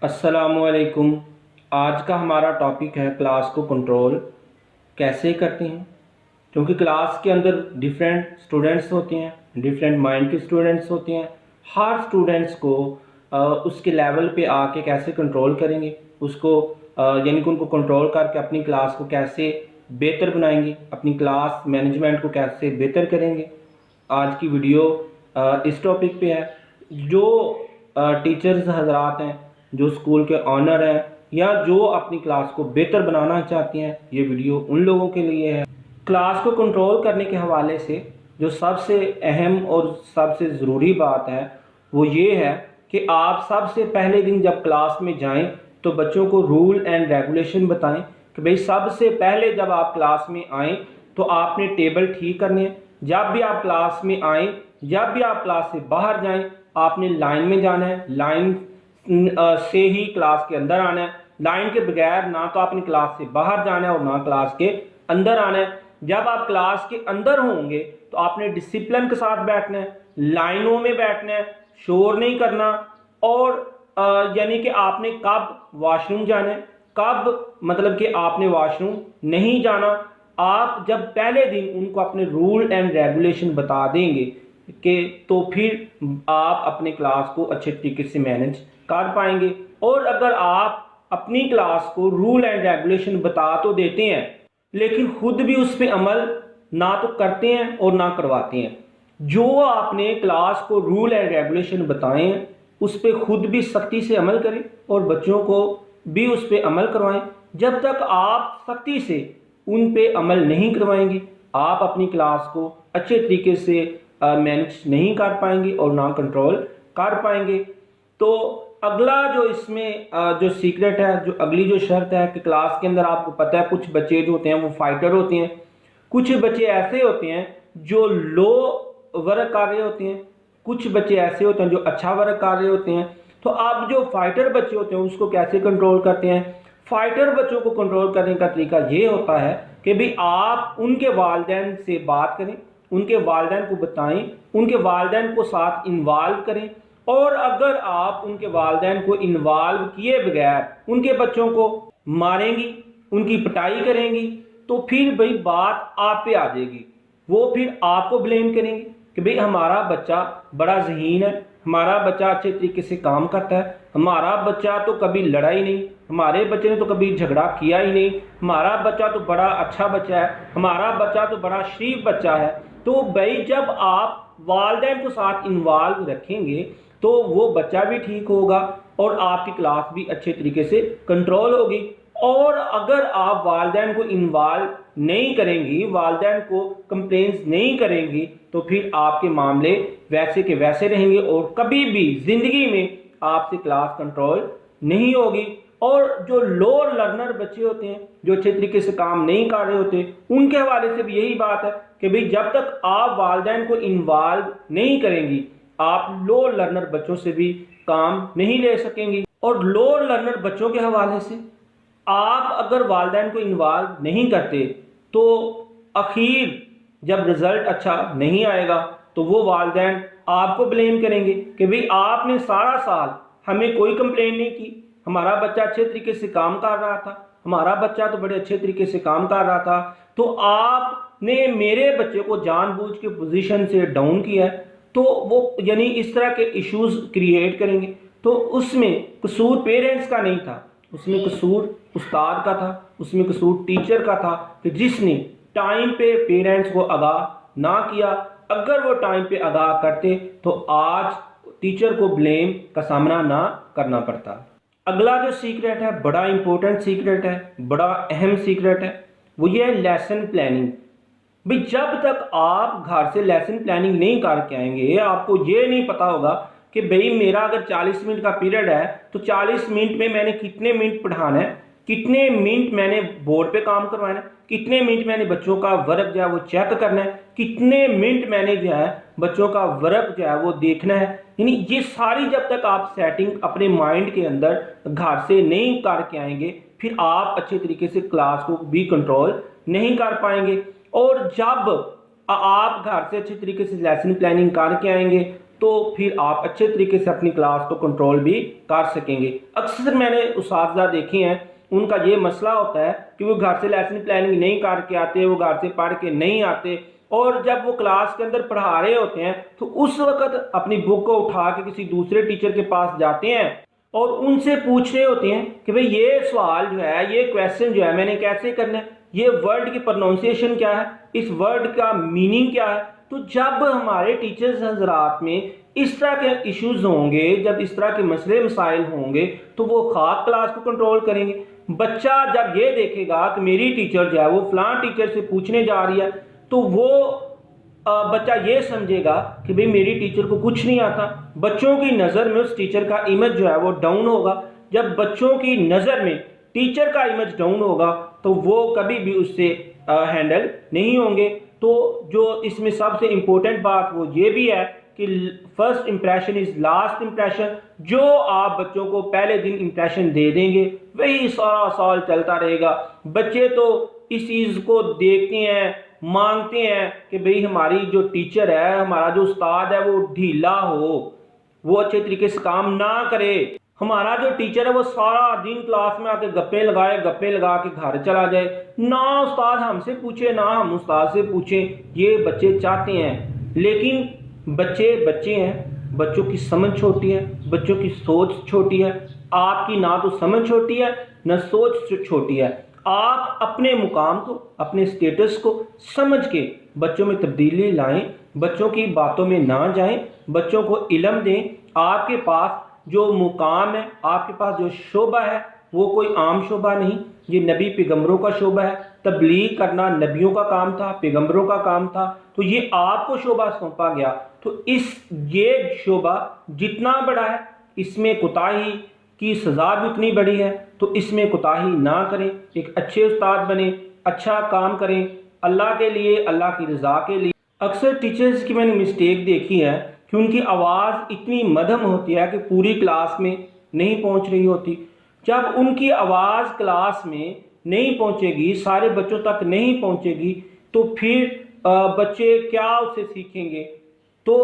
अस्सलामु अलैकुम। आज का हमारा टॉपिक है क्लास को कंट्रोल कैसे करते हैं। क्योंकि क्लास के अंदर डिफरेंट स्टूडेंट्स होते हैं, डिफरेंट माइंड के स्टूडेंट्स होते हैं। हर स्टूडेंट्स को उसके लेवल पे आके कैसे कंट्रोल करेंगे, उसको यानी कि उनको कंट्रोल करके अपनी क्लास को कैसे बेहतर बनाएंगे, अपनी क्लास मैनेजमेंट को कैसे बेहतर करेंगे। आज की वीडियो इस टॉपिक पे है। जो टीचर्स हजरात हैं, जो स्कूल के ऑनर हैं, या जो अपनी क्लास को बेहतर बनाना चाहते हैं, ये वीडियो उन लोगों के लिए है। क्लास को कंट्रोल करने के हवाले से जो सबसे अहम और सबसे ज़रूरी बात है वो ये है कि आप सबसे पहले दिन जब क्लास में जाएं तो बच्चों को रूल एंड रेगुलेशन बताएं कि भाई सबसे पहले जब आप क्लास में आएँ तो आपने टेबल ठीक करने हैं। जब भी आप क्लास में आएँ, जब भी आप क्लास से बाहर जाएं, आपने लाइन में जाना है, लाइन से ही क्लास के अंदर आना है। लाइन के बगैर ना तो आपने क्लास से बाहर जाना है और ना क्लास के अंदर आना है। जब आप क्लास के अंदर होंगे तो आपने डिसिप्लिन के साथ बैठना है, लाइनों में बैठना है, शोर नहीं करना। और यानी कि आपने कब वॉशरूम जाना है, कब मतलब कि आपने वॉशरूम नहीं जाना। आप जब पहले दिन उनको अपने रूल एंड रेगुलेशन बता देंगे कि तो फिर आप अपने क्लास को अच्छे तरीके से मैनेज कर पाएंगे। और अगर आप अपनी क्लास को रूल एंड रेगुलेशन बता तो देते हैं लेकिन खुद भी उस पर अमल ना तो करते हैं और ना करवाते हैं, जो आपने क्लास को रूल एंड रेगुलेशन बताए हैं उस पर खुद भी सख्ती से अमल करें और बच्चों को भी उस पर अमल करवाएं। जब तक आप सख्ती से उन पे अमल नहीं करवाएंगे, आप अपनी क्लास को अच्छे तरीके से मैनेज नहीं कर पाएंगे और ना कंट्रोल कर पाएंगे। तो अगला जो इसमें जो सीक्रेट है, जो अगली जो शर्त है कि क्लास के अंदर आपको पता है कुछ बच्चे जो होते हैं वो फाइटर होते हैं, कुछ बच्चे ऐसे होते हैं जो लो वर्क कर रहे होते हैं, कुछ बच्चे ऐसे होते हैं जो अच्छा वर्क कर रहे होते हैं। तो आप जो फाइटर बच्चे होते हैं उसको कैसे कंट्रोल करते हैं? फाइटर बच्चों को कंट्रोल करने का तरीका ये होता है कि भाई आप उनके वालिदैन से बात करें, उनके वालिदैन को बताएं, उनके वालिदैन को साथ इन्वॉल्व करें। और अगर आप उनके वालिदैन को इन्वॉल्व किए बगैर उनके बच्चों को मारेंगी, उनकी पिटाई करेंगी, तो फिर भाई बात आप पे आ जाएगी। वो फिर आपको ब्लेम करेंगे कि भाई हमारा बच्चा बड़ा ज़हीन है, हमारा बच्चा अच्छे तरीके से काम करता है, हमारा बच्चा तो कभी लड़ा ही नहीं, हमारे बच्चे ने तो कभी झगड़ा किया ही नहीं, हमारा बच्चा तो बड़ा अच्छा बच्चा है, हमारा बच्चा तो बड़ा शरीफ बच्चा है। तो भाई जब आप वालिदैन को साथ इन्वॉल्व रखेंगे तो वो बच्चा भी ठीक होगा और आपकी क्लास भी अच्छे तरीके से कंट्रोल होगी। और अगर आप वालिदैन को इन्वॉल्व नहीं करेंगी, वालिदैन को कंप्लेंट्स नहीं करेंगी, तो फिर आपके मामले वैसे के वैसे रहेंगे और कभी भी ज़िंदगी में आपसे क्लास कंट्रोल नहीं होगी। और जो लो लर्नर बच्चे होते हैं, जो अच्छे तरीके से काम नहीं कर रहे होते, उनके हवाले से भी यही बात है कि भाई जब तक आप वालिदैन को इन्वॉल्व नहीं करेंगी, आप लो लर्नर बच्चों से भी काम नहीं ले सकेंगी। और लो लर्नर बच्चों के हवाले से आप अगर वालिदैन को इन्वॉल्व नहीं करते तो आखिर जब रिज़ल्ट अच्छा नहीं आएगा तो वो वालिदैन आपको ब्लेम करेंगे कि भाई आपने सारा साल हमें कोई कंप्लेंट नहीं की, हमारा बच्चा अच्छे तरीके से काम कर रहा था, हमारा बच्चा तो बड़े अच्छे तरीके से काम कर रहा था, तो आपने मेरे बच्चे को जानबूझ के पोजीशन से डाउन किया है। तो वो यानी इस तरह के इश्यूज क्रिएट करेंगे। तो उसमें कसूर पेरेंट्स का नहीं था, उसमें कसूर उस्ताद का था, उसमें कसूर टीचर का था कि जिसने टाइम पे पेरेंट्स को आगाह ना किया। अगर वो टाइम पे आगाह करते तो आज टीचर को ब्लेम का सामना ना करना पड़ता। अगला जो सीक्रेट है, बड़ा इंपॉर्टेंट सीक्रेट है, बड़ा अहम सीक्रेट है, वो ये है लेसन प्लानिंग। भाई जब तक आप घर से लेसन प्लानिंग नहीं करके आएंगे, आपको ये नहीं पता होगा कि भाई मेरा अगर 40 मिनट का पीरियड है तो 40 मिनट में मैंने कितने मिनट पढ़ाना है, कितने मिनट मैंने बोर्ड पे काम करवाना है, कितने मिनट मैंने बच्चों का वर्क जो है वो चेक करना है, कितने मिनट मैंने जो है बच्चों का वर्क जो है वो देखना है। यानी ये सारी जब तक आप सेटिंग अपने माइंड के अंदर घर से नहीं करके आएंगे, फिर आप अच्छे तरीके से क्लास को भी कंट्रोल नहीं कर पाएंगे। और जब आप घर से अच्छे तरीके से लेसन प्लानिंग करके आएंगे تو پھر آپ اچھے طریقے سے اپنی کلاس کو کنٹرول بھی کر سکیں گے۔ اکثر میں نے اساتذہ دیکھے ہیں، ان کا یہ مسئلہ ہوتا ہے کہ وہ گھر سے لیسن پلاننگ نہیں کر کے آتے، وہ گھر سے پڑھ کے نہیں آتے، اور جب وہ کلاس کے اندر پڑھا رہے ہوتے ہیں تو اس وقت اپنی بک کو اٹھا کے کسی دوسرے ٹیچر کے پاس جاتے ہیں اور ان سے پوچھ رہے ہوتے ہیں کہ بھئی یہ سوال جو ہے، یہ کویسچن جو ہے میں نے کیسے کرنا ہے، یہ ورڈ کی پروننسیشن کیا ہے، اس ورڈ کا میننگ کیا ہے۔ تو جب ہمارے ٹیچرز حضرات میں اس طرح کے ایشوز ہوں گے، جب اس طرح کے مسئلے مسائل ہوں گے، تو وہ خاص کلاس کو کنٹرول کریں گے۔ بچہ جب یہ دیکھے گا کہ میری ٹیچر جو ہے وہ فلاں ٹیچر سے پوچھنے جا رہی ہے، تو وہ بچہ یہ سمجھے گا کہ بھئی میری ٹیچر کو کچھ نہیں آتا۔ بچوں کی نظر میں اس ٹیچر کا امیج جو ہے وہ ڈاؤن ہوگا۔ جب بچوں کی نظر میں ٹیچر کا امیج ڈاؤن ہوگا تو وہ کبھی بھی اس سے ہینڈل نہیں ہوں گے۔ تو جو اس میں سب سے امپورٹنٹ بات وہ یہ بھی ہے کہ first impression is last impression. جو آپ بچوں کو پہلے دن امپریشن دے دیں گے وہی سارا سال چلتا رہے گا۔ بچے تو اس چیز کو دیکھتے ہیں، مانگتے ہیں کہ بھئی ہماری جو ٹیچر ہے، ہمارا جو استاد ہے وہ ڈھیلا ہو، وہ اچھے طریقے سے کام نہ کرے۔ ہمارا جو ٹیچر ہے وہ سارا دن کلاس میں آ کے گپے لگا کے گھر چلا جائے، نہ استاد ہم سے پوچھے نہ ہم استاد سے پوچھیں۔ یہ بچے چاہتے ہیں، لیکن بچے ہیں، بچوں کی سمجھ چھوٹی ہے، بچوں کی سوچ چھوٹی ہے۔ آپ کی نہ تو سمجھ چھوٹی ہے نہ سوچ چھوٹی ہے۔ آپ اپنے مقام کو، اپنے سٹیٹس کو سمجھ کے بچوں میں تبدیلی لائیں، بچوں کی باتوں میں نہ جائیں، بچوں کو علم دیں۔ آپ کے پاس جو مقام ہے، آپ کے پاس جو شعبہ ہے، وہ کوئی عام شعبہ نہیں، یہ نبی پیغمبروں کا شعبہ ہے۔ تبلیغ کرنا نبیوں کا کام تھا، پیغمبروں کا کام تھا، تو یہ آپ کو شعبہ سونپا گیا۔ تو یہ شعبہ جتنا بڑا ہے، اس میں کوتاہی کی سزا بھی اتنی بڑی ہے، تو اس میں کوتاہی نہ کریں، ایک اچھے استاد بنیں، اچھا کام کریں اللہ کے لیے، اللہ کی رضا کے لیے۔ اکثر ٹیچرز کی میں نے مسٹیک دیکھی ہے کہ ان کی آواز اتنی مدھم ہوتی ہے کہ پوری کلاس میں نہیں پہنچ رہی ہوتی۔ جب ان کی آواز کلاس میں نہیں پہنچے گی، سارے بچوں تک نہیں پہنچے گی، تو پھر بچے کیا اسے سیکھیں گے؟ تو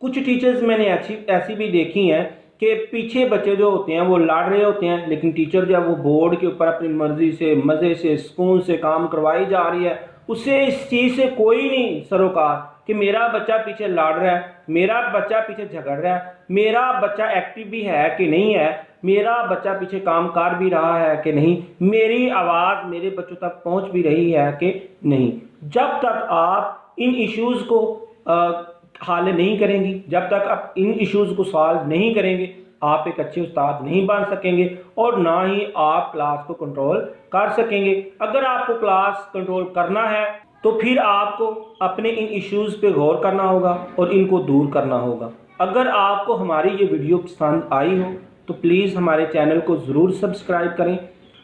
کچھ ٹیچرز میں نے ایسی بھی دیکھی ہیں کہ پیچھے بچے جو ہوتے ہیں وہ لڑ رہے ہوتے ہیں، لیکن ٹیچر جو ہے وہ بورڈ کے اوپر اپنی مرضی سے، مزے سے، سکون سے کام کروائی جا رہی ہے۔ اسے اس چیز سے کوئی نہیں سروکار کہ میرا بچہ پیچھے لڑ رہا ہے، میرا بچہ پیچھے جھگڑ رہا ہے، میرا بچہ ایکٹیو بھی ہے کہ نہیں ہے، میرا بچہ پیچھے کام کر بھی رہا ہے کہ نہیں، میری آواز میرے بچوں تک پہنچ بھی رہی ہے کہ نہیں۔ جب تک آپ ان ایشوز کو حل نہیں کریں گی، جب تک آپ ان ایشوز کو سالو نہیں کریں گے، آپ ایک اچھے استاد نہیں بن سکیں گے، اور نہ ہی آپ کلاس کو کنٹرول کر سکیں گے۔ اگر آپ کو کلاس کنٹرول کرنا ہے تو پھر آپ کو اپنے ان ایشوز پہ غور کرنا ہوگا اور ان کو دور کرنا ہوگا۔ اگر آپ کو ہماری یہ ویڈیو پسند آئی ہو تو پلیز ہمارے چینل کو ضرور سبسکرائب کریں،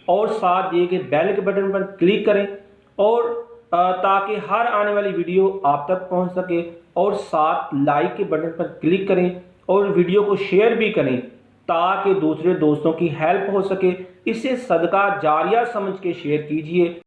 اور ساتھ دیے گئے بیل کے بٹن پر کلک کریں، اور تاکہ ہر آنے والی ویڈیو آپ تک پہنچ سکے، اور ساتھ لائک کے بٹن پر کلک کریں اور ویڈیو کو شیئر بھی کریں تاکہ دوسرے دوستوں کی ہیلپ ہو سکے۔ اسے صدقہ جاریہ سمجھ کے شیئر کیجئے۔